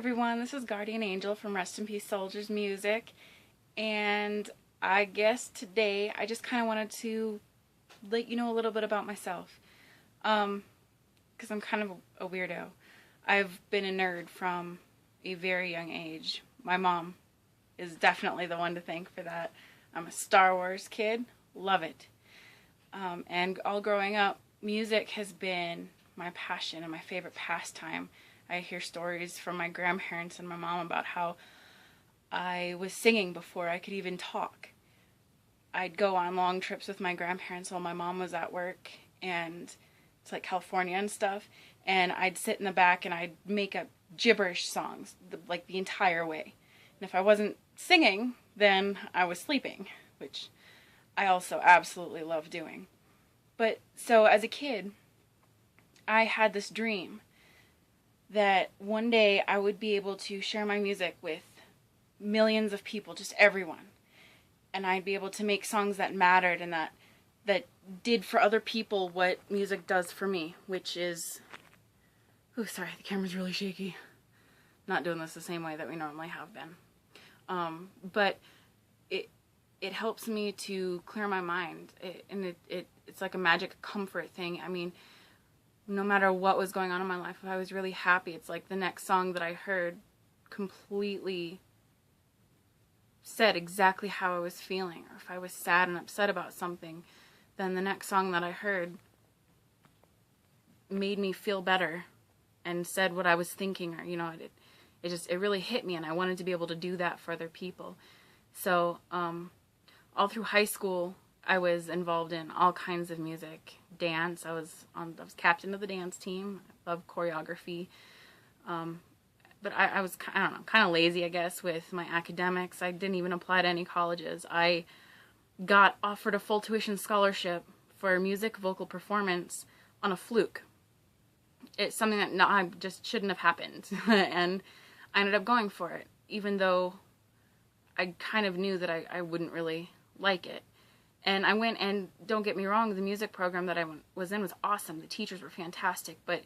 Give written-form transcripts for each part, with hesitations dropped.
everyone, this is Guardian Angel from Rest in Peace Soldiers Music, and I guess today I just kind of wanted to let you know a little bit about myself, because I'm kind of a weirdo. I've been a nerd from a very young age. My mom is definitely the one to thank for that. I'm a Star Wars kid, love it, and all growing up, music has been my passion and my favorite pastime. I hear stories from my grandparents and my mom about how I was singing before I could even talk. I'd go on long trips with my grandparents while my mom was at work, and it's like California and stuff, and I'd sit in the back and I'd make up gibberish songs like the entire way. And if I wasn't singing, then I was sleeping, which I also absolutely love doing. But so as a kid, I had this dream that one day I would be able to share my music with millions of people, just everyone. And I'd be able to make songs that mattered and that did for other people what music does for me, which is... Oh, sorry, the camera's really shaky. Not doing this the same way that we normally have been. But it helps me to clear my mind. It's like a magic comfort thing. I mean, no matter what was going on in my life, if I was really happy, it's like the next song that I heard completely said exactly how I was feeling. Or if I was sad and upset about something, then the next song that I heard made me feel better and said what I was thinking. Or, it really hit me, and I wanted to be able to do that for other people. So, all through high school, I was involved in all kinds of music, dance. I was captain of the dance team. I love choreography. But I was, I don't know, kind of lazy, I guess, with my academics. I didn't even apply to any colleges. I got offered a full tuition scholarship for music vocal performance on a fluke. It's something that I just shouldn't have happened. And I ended up going for it, even though I kind of knew that I wouldn't really like it. And I went, and don't get me wrong, the music program that I was in was awesome. The teachers were fantastic, but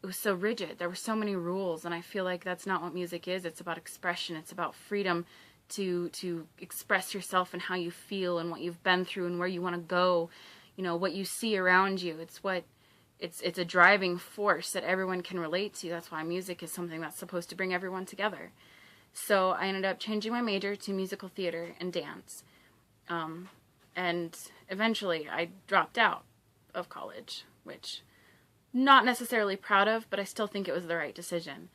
it was so rigid. There were so many rules, and I feel like that's not what music is. It's about expression. It's about freedom to express yourself and how you feel and what you've been through and where you want to go, what you see around you. It's a driving force that everyone can relate to. That's why music is something that's supposed to bring everyone together. So I ended up changing my major to musical theater and dance. And eventually I dropped out of college, which not necessarily proud of, but I still think it was the right decision.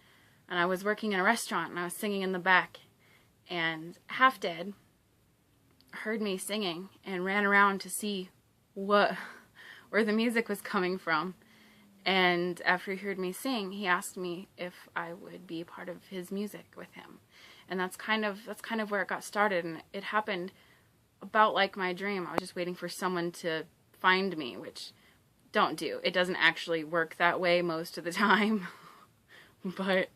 And I was working in a restaurant, and I was singing in the back, and Half Dead heard me singing and ran around to see where the music was coming from. And after he heard me sing, he asked me if I would be part of his music with him. And that's kind of where it got started, and it happened about like my dream. I was just waiting for someone to find me, which don't do. It doesn't actually work that way most of the time. But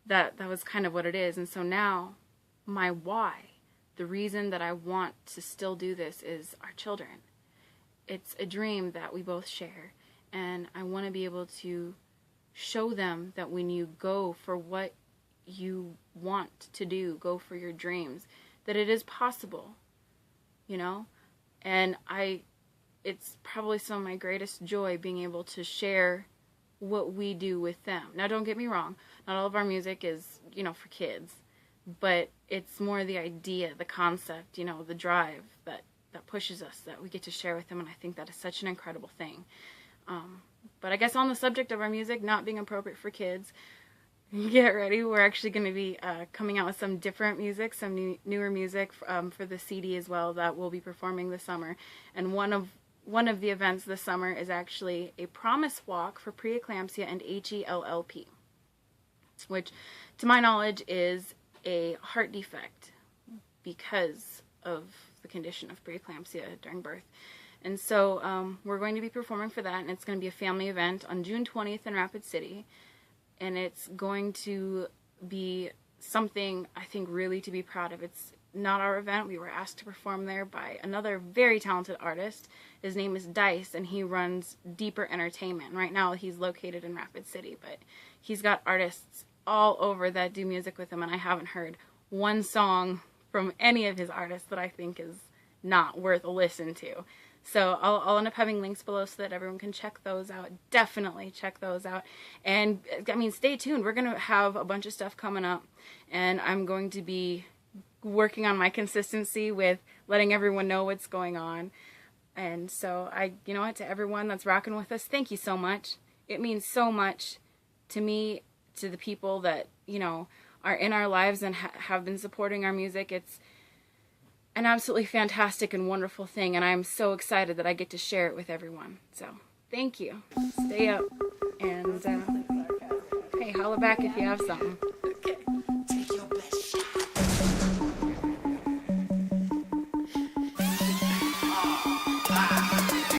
that was kind of what it is. And so now my why, the reason that I want to still do this, is our children. It's a dream that we both share, and I want to be able to show them that when you go for what you want to do, go for your dreams, that it is possible. And it's probably some of my greatest joy being able to share what we do with them. Now, don't get me wrong, not all of our music is, for kids, but it's more the idea, the concept, the drive that pushes us, that we get to share with them, and I think that is such an incredible thing. But I guess on the subject of our music not being appropriate for kids, get ready. We're actually going to be coming out with some different music, some newer music for the CD as well that we'll be performing this summer. And one of the events this summer is actually a promise walk for preeclampsia and HELLP, which, to my knowledge, is a heart defect because of the condition of preeclampsia during birth. And so we're going to be performing for that, and it's going to be a family event on June 20th in Rapid City. And it's going to be something I think really to be proud of. It's not our event. We were asked to perform there by another very talented artist. His name is Dice, and he runs Deeper Entertainment. Right now he's located in Rapid City, but he's got artists all over that do music with him, and I haven't heard one song from any of his artists that I think is not worth a listen to. So I'll end up having links below so that everyone can check those out. Definitely check those out. And I mean, stay tuned. We're going to have a bunch of stuff coming up, and I'm going to be working on my consistency with letting everyone know what's going on. And so you know what, to everyone that's rocking with us, thank you so much. It means so much to me, to the people that, you know, are in our lives and have been supporting our music. It's an absolutely fantastic and wonderful thing, and I'm so excited that I get to share it with everyone. So thank you. Stay up, and hey, holla back if you have something.